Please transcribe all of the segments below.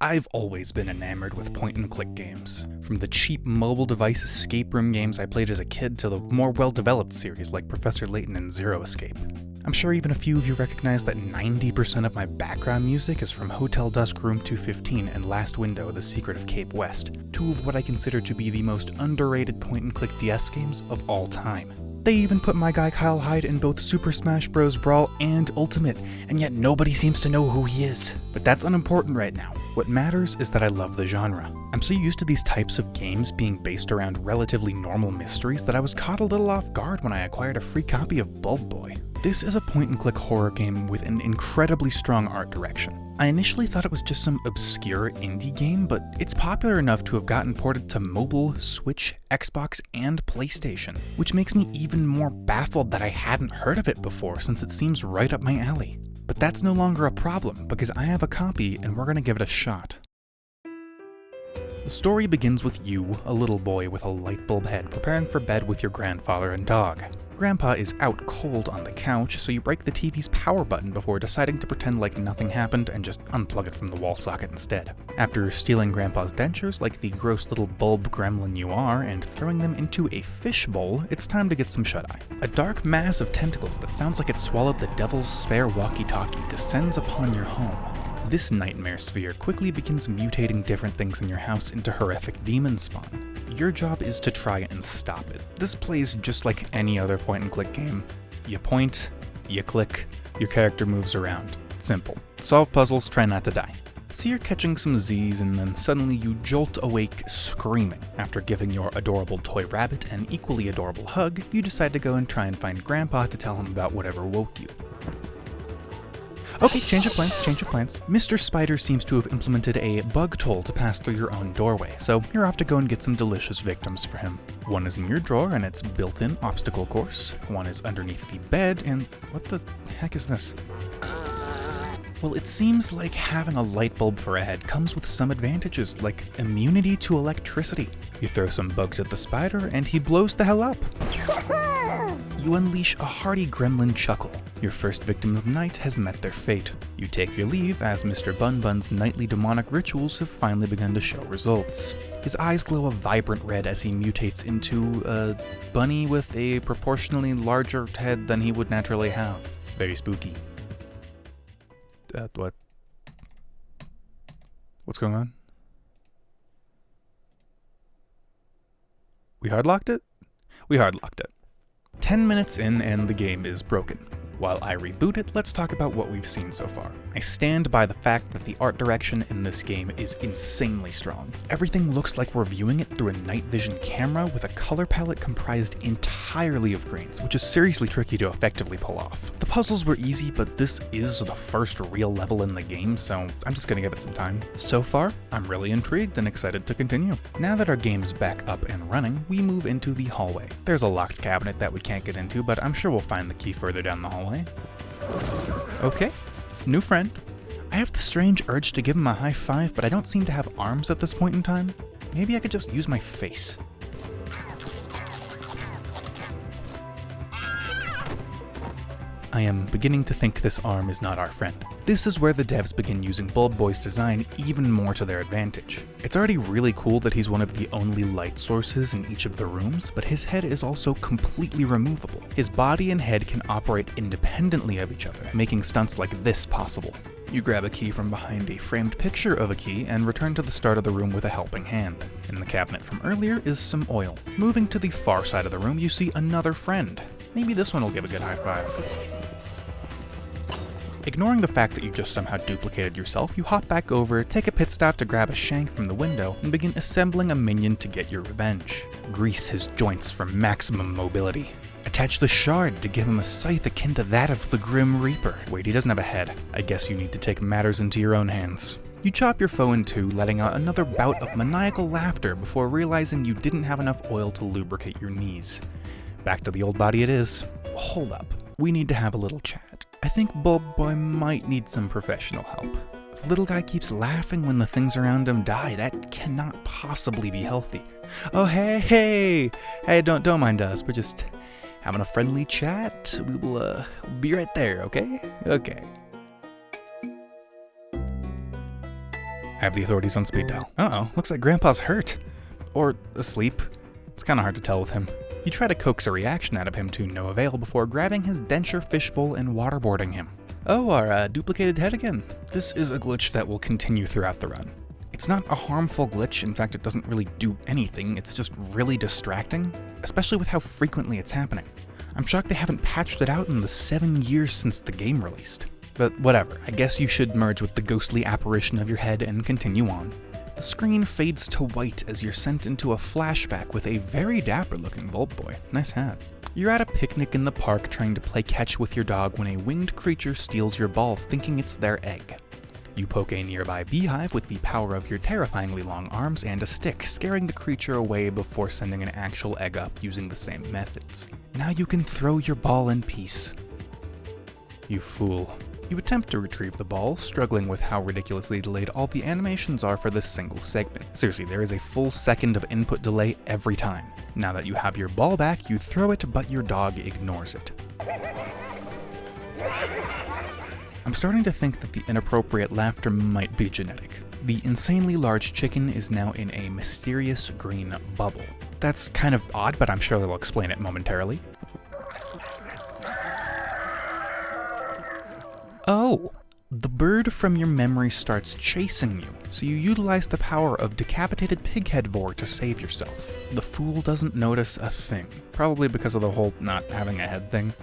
I've always been enamored with point-and-click games. From the cheap mobile device escape room games I played as a kid to the more well-developed series like Professor Layton and Zero Escape. I'm sure even a few of you recognize that 90% of my background music is from Hotel Dusk Room 215 and Last Window, The Secret of Cape West, two of what I consider to be the most underrated point-and-click DS games of all time. They even put my guy Kyle Hyde in both Super Smash Bros. Brawl and Ultimate, and yet nobody seems to know who he is. But that's unimportant right now. What matters is that I love the genre. I'm so used to these types of games being based around relatively normal mysteries that I was caught a little off guard when I acquired a free copy of Bulb Boy. This is a point-and-click horror game with an incredibly strong art direction. I initially thought it was just some obscure indie game, but it's popular enough to have gotten ported to mobile, Switch, Xbox, and PlayStation, which makes me even more baffled that I hadn't heard of it before since it seems right up my alley. But that's no longer a problem, because I have a copy and we're gonna give it a shot. The story begins with you, a little boy with a light bulb head, preparing for bed with your grandfather and dog. Grandpa is out cold on the couch, so you break the TV's power button before deciding to pretend like nothing happened and just unplug it from the wall socket instead. After stealing Grandpa's dentures like the gross little bulb gremlin you are and throwing them into a fish bowl, it's time to get some shut-eye. A dark mass of tentacles that sounds like it swallowed the devil's spare walkie-talkie descends upon your home. This nightmare sphere quickly begins mutating different things in your house into horrific demon spawn. Your job is to try and stop it. This plays just like any other point-and-click game. You point, you click, your character moves around. Simple. Solve puzzles, try not to die. So you're catching some Z's and then suddenly you jolt awake screaming. After giving your adorable toy rabbit an equally adorable hug, you decide to go and try and find Grandpa to tell him about whatever woke you. Okay, change of plans. Mr. Spider seems to have implemented a bug toll to pass through your own doorway, so you're off to go and get some delicious victims for him. One is in your drawer and it's built-in obstacle course. One is underneath the bed and what the heck is this? Well, it seems like having a light bulb for a head comes with some advantages, like immunity to electricity. You throw some bugs at the spider and he blows the hell up. You unleash a hearty gremlin chuckle. Your first victim of the night has met their fate. You take your leave as Mr. Bun Bun's nightly demonic rituals have finally begun to show results. His eyes glow a vibrant red as he mutates into a bunny with a proportionally larger head than he would naturally have. Very spooky. What? What's going on? We hardlocked it? We hardlocked it. 10 minutes in and the game is broken. While I reboot it, let's talk about what we've seen so far. I stand by the fact that the art direction in this game is insanely strong. Everything looks like we're viewing it through a night vision camera with a color palette comprised entirely of greens, which is seriously tricky to effectively pull off. The puzzles were easy, but this is the first real level in the game, so I'm just gonna give it some time. So far, I'm really intrigued and excited to continue. Now that our game's back up and running, we move into the hallway. There's a locked cabinet that we can't get into, but I'm sure we'll find the key further down the hallway. Okay, new friend. I have the strange urge to give him a high five, but I don't seem to have arms at this point in time. Maybe I could just use my face. I am beginning to think this arm is not our friend. This is where the devs begin using Bulb Boy's design even more to their advantage. It's already really cool that he's one of the only light sources in each of the rooms, but his head is also completely removable. His body and head can operate independently of each other, making stunts like this possible. You grab a key from behind a framed picture of a key and return to the start of the room with a helping hand. In the cabinet from earlier is some oil. Moving to the far side of the room, you see another friend. Maybe this one will give a good high five. Ignoring the fact that you just somehow duplicated yourself, you hop back over, take a pit stop to grab a shank from the window, and begin assembling a minion to get your revenge. Grease his joints for maximum mobility. Attach the shard to give him a scythe akin to that of the Grim Reaper. Wait, he doesn't have a head. I guess you need to take matters into your own hands. You chop your foe in two, letting out another bout of maniacal laughter before realizing you didn't have enough oil to lubricate your knees. Back to the old body it is. Hold up. We need to have a little chat. I think Bulb Boy might need some professional help. The little guy keeps laughing when the things around him die. That cannot possibly be healthy. Oh, hey, don't mind us. We're just having a friendly chat. We will be right there, okay? Okay. Have the authorities on speed dial. Uh-oh, looks like Grandpa's hurt. Or asleep. It's kinda hard to tell with him. You try to coax a reaction out of him to no avail before grabbing his denture fishbowl and waterboarding him. Oh, our duplicated head again. This is a glitch that will continue throughout the run. It's not a harmful glitch, in fact it doesn't really do anything, it's just really distracting, especially with how frequently it's happening. I'm shocked they haven't patched it out in the 7 years since the game released. But whatever, I guess you should merge with the ghostly apparition of your head and continue on. The screen fades to white as you're sent into a flashback with a very dapper looking Bulb Boy. Nice hat. You're at a picnic in the park trying to play catch with your dog when a winged creature steals your ball thinking it's their egg. You poke a nearby beehive with the power of your terrifyingly long arms and a stick, scaring the creature away before sending an actual egg up using the same methods. Now you can throw your ball in peace. You fool. You attempt to retrieve the ball, struggling with how ridiculously delayed all the animations are for this single segment. Seriously, there is a full second of input delay every time. Now that you have your ball back, you throw it, but your dog ignores it. I'm starting to think that the inappropriate laughter might be genetic. The insanely large chicken is now in a mysterious green bubble. That's kind of odd, but I'm sure they'll explain it momentarily. Oh! The bird from your memory starts chasing you, so you utilize the power of decapitated pighead vor to save yourself. The fool doesn't notice a thing, probably because of the whole not having a head thing.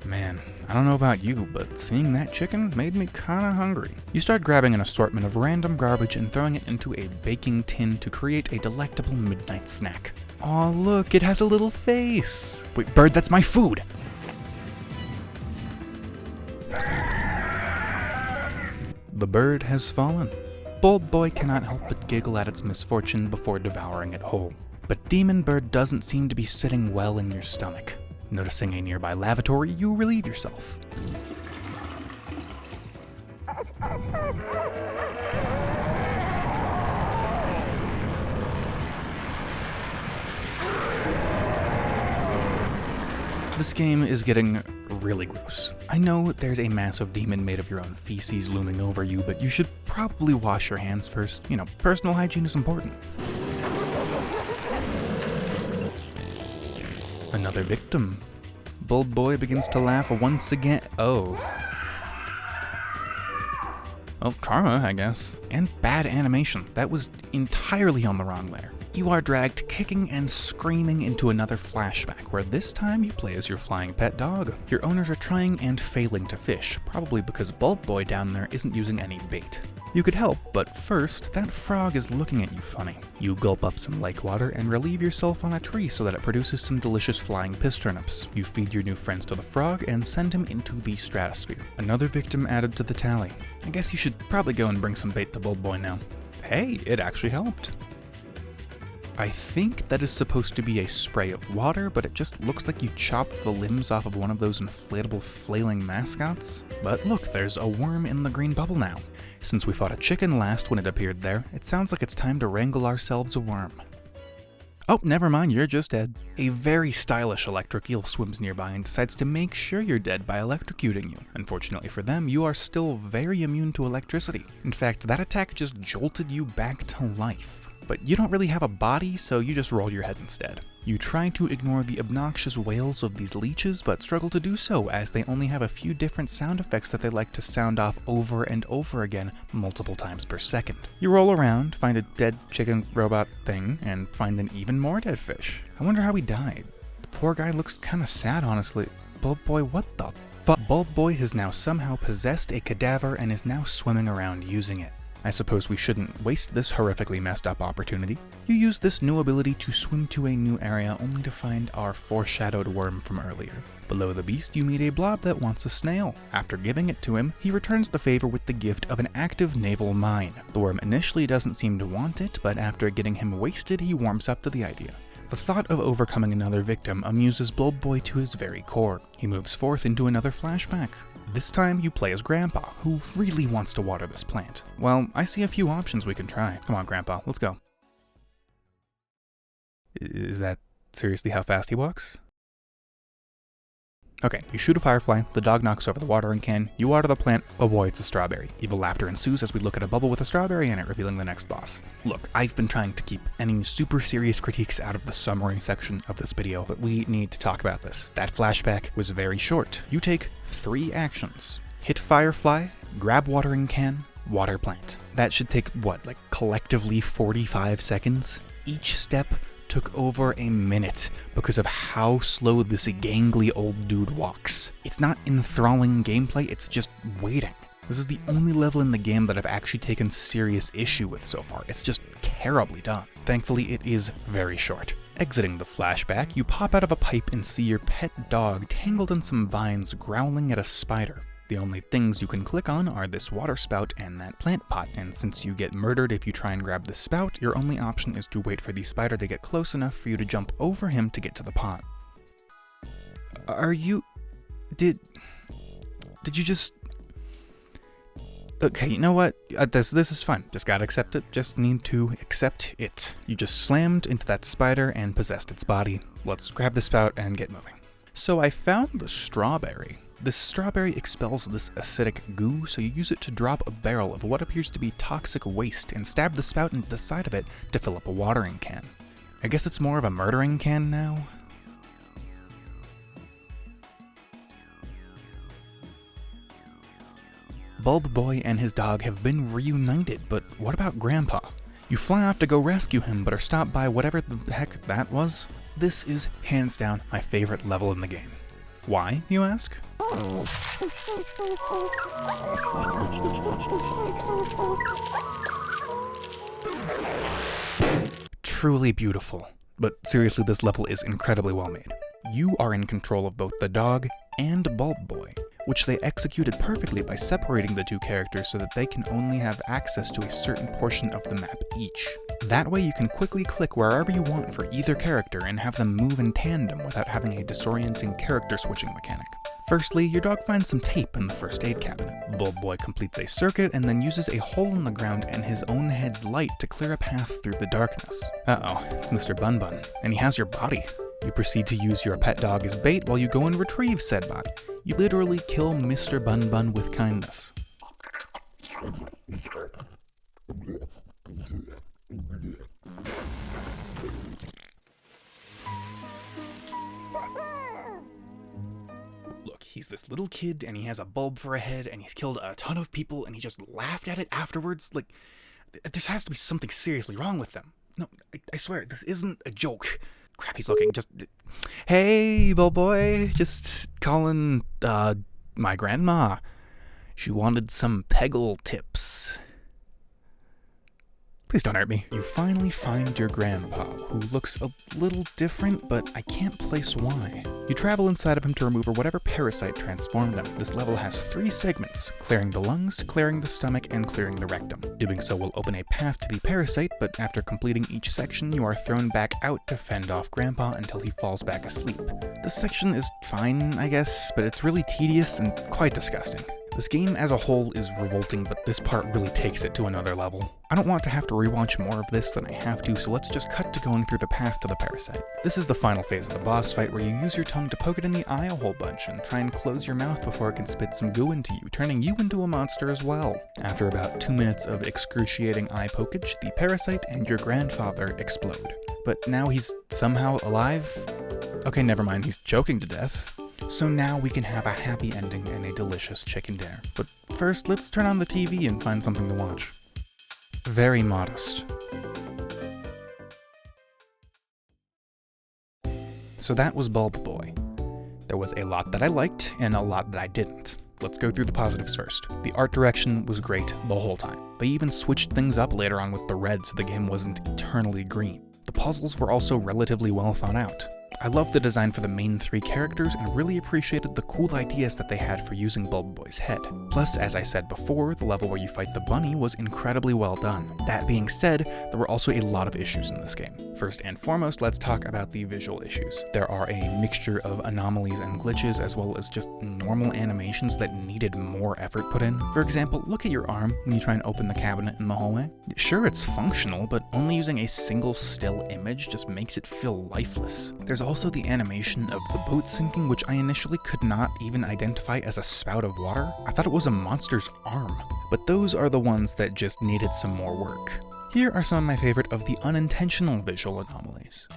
Man, I don't know about you, but seeing that chicken made me kinda hungry. You start grabbing an assortment of random garbage and throwing it into a baking tin to create a delectable midnight snack. Aw, look, it has a little face! Wait, bird, that's my food! The bird has fallen. Bulb Boy cannot help but giggle at its misfortune before devouring it whole. But Demon Bird doesn't seem to be sitting well in your stomach. Noticing a nearby lavatory, you relieve yourself. This game is getting really gross. I know there's a massive demon made of your own feces looming over you, but you should probably wash your hands first. You know, personal hygiene is important. Another victim. Bulb Boy begins to laugh once again. Oh, karma, I guess. And bad animation. That was entirely on the wrong layer. You are dragged kicking and screaming into another flashback, where this time you play as your flying pet dog. Your owners are trying and failing to fish, probably because Bulb Boy down there isn't using any bait. You could help, but first, that frog is looking at you funny. You gulp up some lake water and relieve yourself on a tree so that it produces some delicious flying piss turnips. You feed your new friends to the frog and send him into the stratosphere. Another victim added to the tally. I guess you should probably go and bring some bait to Bulb Boy now. Hey, it actually helped. I think that is supposed to be a spray of water, but it just looks like you chopped the limbs off of one of those inflatable flailing mascots. But look, there's a worm in the green bubble now. Since we fought a chicken last when it appeared there, it sounds like it's time to wrangle ourselves a worm. Oh, never mind, you're just dead. A very stylish electric eel swims nearby and decides to make sure you're dead by electrocuting you. Unfortunately for them, you are still very immune to electricity. In fact, that attack just jolted you back to life. But you don't really have a body, so you just roll your head instead. You try to ignore the obnoxious wails of these leeches, but struggle to do so as they only have a few different sound effects that they like to sound off over and over again multiple times per second. You roll around, find a dead chicken robot thing, and find an even more dead fish. I wonder how he died. The poor guy looks kinda sad, honestly. Bulb Boy, what the fuck? Bulb Boy has now somehow possessed a cadaver and is now swimming around using it. I suppose we shouldn't waste this horrifically messed up opportunity. You use this new ability to swim to a new area only to find our foreshadowed worm from earlier. Below the beast, you meet a blob that wants a snail. After giving it to him, he returns the favor with the gift of an active naval mine. The worm initially doesn't seem to want it, but after getting him wasted, he warms up to the idea. The thought of overcoming another victim amuses Bulb Boy to his very core. He moves forth into another flashback. This time, you play as Grandpa, who really wants to water this plant. Well, I see a few options we can try. Come on, Grandpa, let's go. Is that seriously how fast he walks? Okay, you shoot a firefly, the dog knocks over the watering can, you water the plant, oh boy, it's a strawberry. Evil laughter ensues as we look at a bubble with a strawberry in it, revealing the next boss. Look, I've been trying to keep any super serious critiques out of the summary section of this video, but we need to talk about this. That flashback was very short. You take 3 actions. Hit firefly, grab watering can, water plant. That should take, what, like collectively 45 seconds? Each step took over a minute because of how slow this gangly old dude walks. It's not enthralling gameplay, it's just waiting. This is the only level in the game that I've actually taken serious issue with so far. It's just terribly done. Thankfully, it is very short. Exiting the flashback, you pop out of a pipe and see your pet dog tangled in some vines growling at a spider. The only things you can click on are this water spout and that plant pot, and since you get murdered if you try and grab the spout, your only option is to wait for the spider to get close enough for you to jump over him to get to the pot. Did you just... Okay, you know what? This is fine. Just gotta accept it. Just need to accept it. You just slammed into that spider and possessed its body. Let's grab the spout and get moving. So I found the strawberry. This strawberry expels this acidic goo, so you use it to drop a barrel of what appears to be toxic waste and stab the spout into the side of it to fill up a watering can. I guess it's more of a murdering can now? Bulb Boy and his dog have been reunited, but what about Grandpa? You fly off to go rescue him, but are stopped by whatever the heck that was. This is hands down my favorite level in the game. Why, you ask? Truly beautiful. But seriously, this level is incredibly well made. You are in control of both the dog and Bulb Boy, which they executed perfectly by separating the 2 characters so that they can only have access to a certain portion of the map each. That way you can quickly click wherever you want for either character and have them move in tandem without having a disorienting character switching mechanic. Firstly, your dog finds some tape in the first aid cabinet. Bulb Boy completes a circuit and then uses a hole in the ground and his own head's light to clear a path through the darkness. Uh-oh, it's Mr. Bun Bun, and he has your body. You proceed to use your pet dog as bait while you go and retrieve said body. You literally kill Mr. Bun Bun with kindness. Look, he's this little kid and he has a bulb for a head and he's killed a ton of people and he just laughed at it afterwards. Like, there has to be something seriously wrong with them. No, I swear, this isn't a joke. Crap, he's looking just... Hey, Bulb Boy, just calling, my grandma. She wanted some Peggle tips. Please don't hurt me. You finally find your grandpa, who looks a little different, but I can't place why. You travel inside of him to remove whatever parasite transformed him. This level has 3 segments: clearing the lungs, clearing the stomach, and clearing the rectum. Doing so will open a path to the parasite, but after completing each section, you are thrown back out to fend off Grandpa until he falls back asleep. This section is fine, I guess, but it's really tedious and quite disgusting. This game as a whole is revolting, but this part really takes it to another level. I don't want to have to rewatch more of this than I have to, so let's just cut to going through the path to the parasite. This is the final phase of the boss fight, where you use your tongue to poke it in the eye a whole bunch and try and close your mouth before it can spit some goo into you, turning you into a monster as well. After about 2 minutes of excruciating eye pokage, the parasite and your grandfather explode. But now he's somehow alive? Okay, never mind, he's choking to death. So now we can have a happy ending and a delicious chicken dinner. But first, let's turn on the TV and find something to watch. Very modest. So that was Bulb Boy. There was a lot that I liked and a lot that I didn't. Let's go through the positives first. The art direction was great the whole time. They even switched things up later on with the red so the game wasn't eternally green. The puzzles were also relatively well thought out. I loved the design for the main 3 characters and really appreciated the cool ideas that they had for using Bulb Boy's head. Plus, as I said before, the level where you fight the bunny was incredibly well done. That being said, there were also a lot of issues in this game. First and foremost, let's talk about the visual issues. There are a mixture of anomalies and glitches, as well as just normal animations that needed more effort put in. For example, look at your arm when you try and open the cabinet in the hallway. Sure, it's functional, but only using a single still image just makes it feel lifeless. There's a also the animation of the boat sinking, which I initially could not even identify as a spout of water. I thought it was a monster's arm, but those are the ones that just needed some more work. Here are some of my favorite of the unintentional visual anomalies.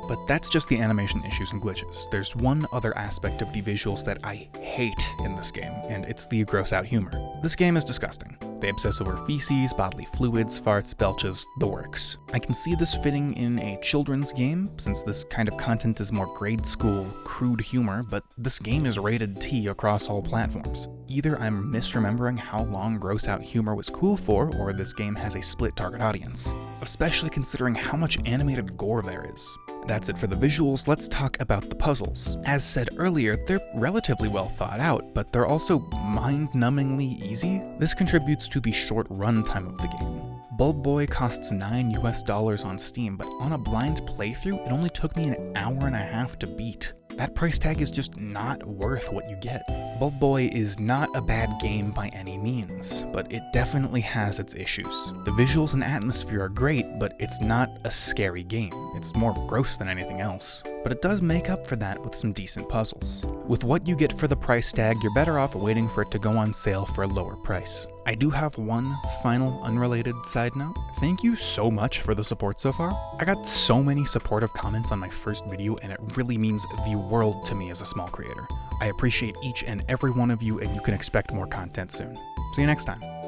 But that's just the animation issues and glitches. There's one other aspect of the visuals that I hate in this game, and it's the gross out humor. This game is disgusting. They obsess over feces, bodily fluids, farts, belches, the works. I can see this fitting in a children's game, since this kind of content is more grade school, crude humor, but this game is rated T across all platforms. Either I'm misremembering how long gross out humor was cool for, or this game has a split target audience, especially considering how much animated gore there is. That's it for the visuals, let's talk about the puzzles. As said earlier, they're relatively well thought out, but they're also mind-numbingly easy. This contributes to the short runtime of the game. Bulb Boy costs $9 on Steam, but on a blind playthrough, it only took me an hour and a half to beat. That price tag is just not worth what you get. Bulb Boy is not a bad game by any means, but it definitely has its issues. The visuals and atmosphere are great, but it's not a scary game. It's more gross than anything else. But it does make up for that with some decent puzzles. With what you get for the price tag, you're better off waiting for it to go on sale for a lower price. I do have one final unrelated side note. Thank you so much for the support so far. I got so many supportive comments on my first video, and it really means the world to me as a small creator. I appreciate each and every one of you, and you can expect more content soon. See you next time.